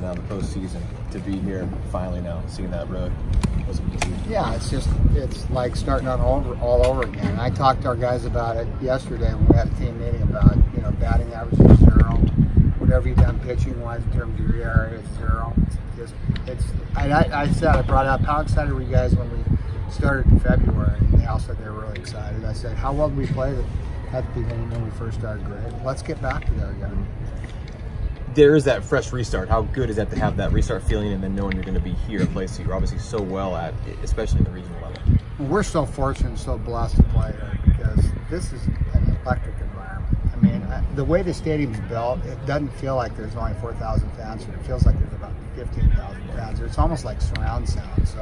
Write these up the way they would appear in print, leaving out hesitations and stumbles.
now in the postseason to be here finally now, seeing that road. Wasn't easy. Yeah, it's like starting all over again. I talked to our guys about it yesterday when we had a team meeting about, you know, batting average is 0. Whatever you've done pitching wise in terms of your ERA is 0. I brought up how excited were you guys when we started in February, and they all said they were really excited. I said, how well did we play at the beginning when we first started grade? Let's get back to there again. There is that fresh restart. How good is that to have that restart feeling and then knowing you're going to be here, a place that you're obviously so well at, especially in the regional level? Well, we're so fortunate and so blessed to play here because this is an electric environment. I mean, the way the stadium's built, it doesn't feel like there's only 4,000 fans here. It feels like there's about 15,000 fans here. It's almost like surround sound. So,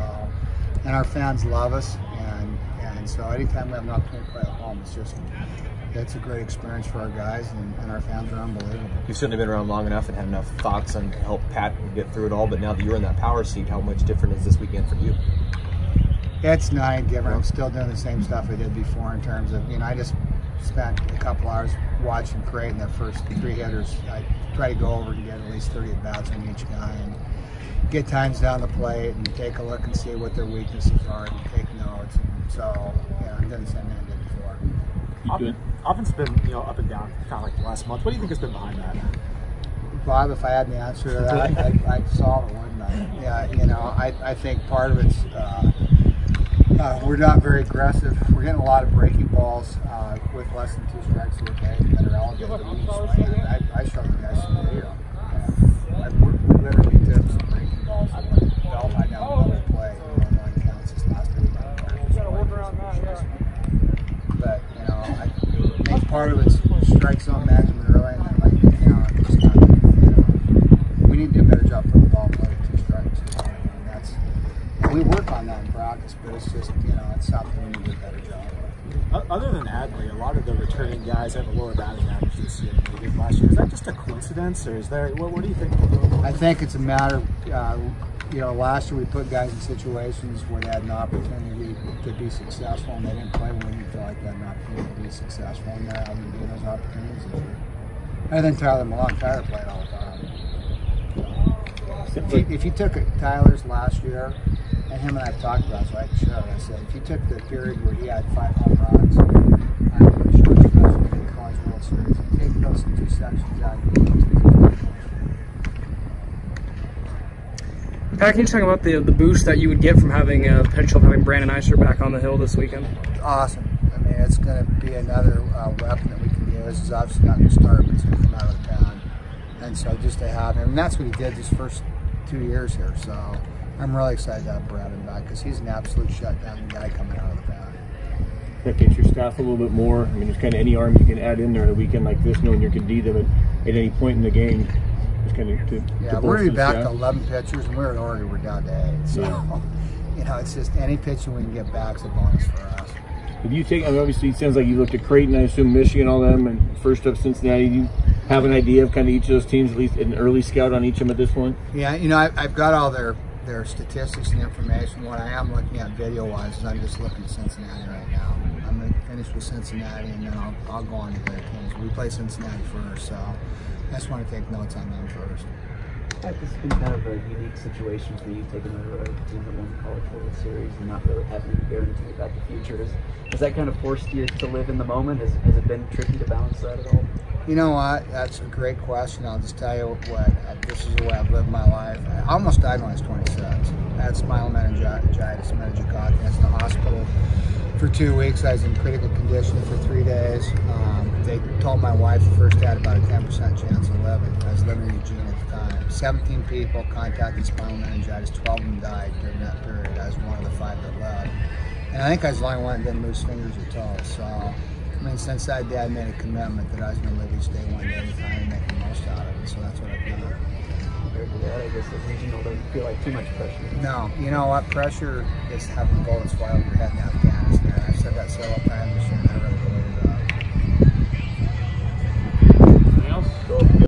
and our fans love us, and so anytime we have an opportunity to play at home, it's a great experience for our guys, and our fans are unbelievable. You've certainly been around long enough and had enough thoughts on help Pat get through it all, but now that you're in that power seat, how much different is this weekend for you? It's not any different. I'm still doing the same stuff I did before in terms of, you know, I just spent a couple hours watching Creighton, their first 3 hitters. I try to go over and get at least 30 at-bats on each guy and get times down the plate and take a look and see what their weaknesses are and take notes. And so, yeah, I'm doing the same thing I did before. Offense has been, you know, up and down kind of like the last month. What do you think has been behind that? Bob, if I had the answer to that, I'd solve it, wouldn't I? Yeah, you know, I think part of it's we're not very aggressive. We're getting a lot of breaking balls with less than 2 strikes to a day that are elevated. I showed the guys some video. We literally did some breaking balls. Bell by now double play. One counts this last week. But, you know, I think part of it's strike zone management early, and then, like, you know, just not, you know, we need to do a better job putting the ball in play with 2 strikes. And we work on that in practice, but it's just, you know, it's something we need to do a better job of. Other than Adley, a lot of the returning guys have a lower batting average this year than they did last year. Is that just a coincidence, or is there? What do you think? I think it's a matter of, you know, last year we put guys in situations where they had an opportunity to be successful, and they didn't play when we didn't feel like they had an opportunity to be successful, and they're having to do those opportunities this year. And then Tyler Malone, Tyler played all the time. If you took Tyler's last year, and him and I have talked about, so I can show it. I said, if you took the period where he had 5 home runs, I'm pretty sure you guys would get College World Series. And take those 2 sections out. Pat, can you talk about the boost that you would get from having potential of having Brandon Eiser back on the hill this weekend? Awesome. I mean, it's going to be another weapon that we can use. He's obviously not going to start, but he's going to come out of the pen. And so just to have him, and that's what he did his first 2 years here. So I'm really excited to have Brandon back because he's an absolute shutdown guy coming out of the pen. That gets your staff a little bit more. I mean, there's kind of any arm you can add in there on a weekend like this, knowing you can need them at any point in the game. Kind of we're going to be back to 11 pitchers, and we're down to 8. So, yeah. You know, it's just any pitching we can get back is a bonus for us. If you take, I mean, obviously, it sounds like you looked at Creighton, I assume Michigan, all them, and first up Cincinnati. Do you have an idea of kind of each of those teams, at least an early scout on each of them at this point? Yeah, you know, I've got all their statistics and information. What I am looking at video-wise is I'm just looking at Cincinnati right now. I'm going to finish with Cincinnati, and then I'll go on to their teams. We play Cincinnati first, so I just want to take notes on them first. This has been kind of a unique situation for you, taking over a team that won the College World Series and not really having any guarantee about the future. Has that kind of forced you to live in the moment? Has it been tricky to balance that at all? You know what? That's a great question. I'll just tell you what, this is the way I've lived my life. I almost died when I was 26. I had spinal meningitis, meningococcus. I was in the hospital for 2 weeks. I was in critical condition for 3 days. They told my wife the first had about a 10% chance of living. I was living in Eugene at the time. 17 people contacted spinal meningitis. 12 of them died during that period. I was one of the 5 that lived. And I think I was the only one that didn't lose fingers or toes. So, I mean, since that day, I made a commitment that I was going to live each day one day at a time and make the most out of it. So that's what I've done. Compared to that, I guess the regional doesn't feel like too much pressure. No, you know what? Pressure is having bullets fly over your head in Afghanistan. I've said that several times this year, and I really believe that.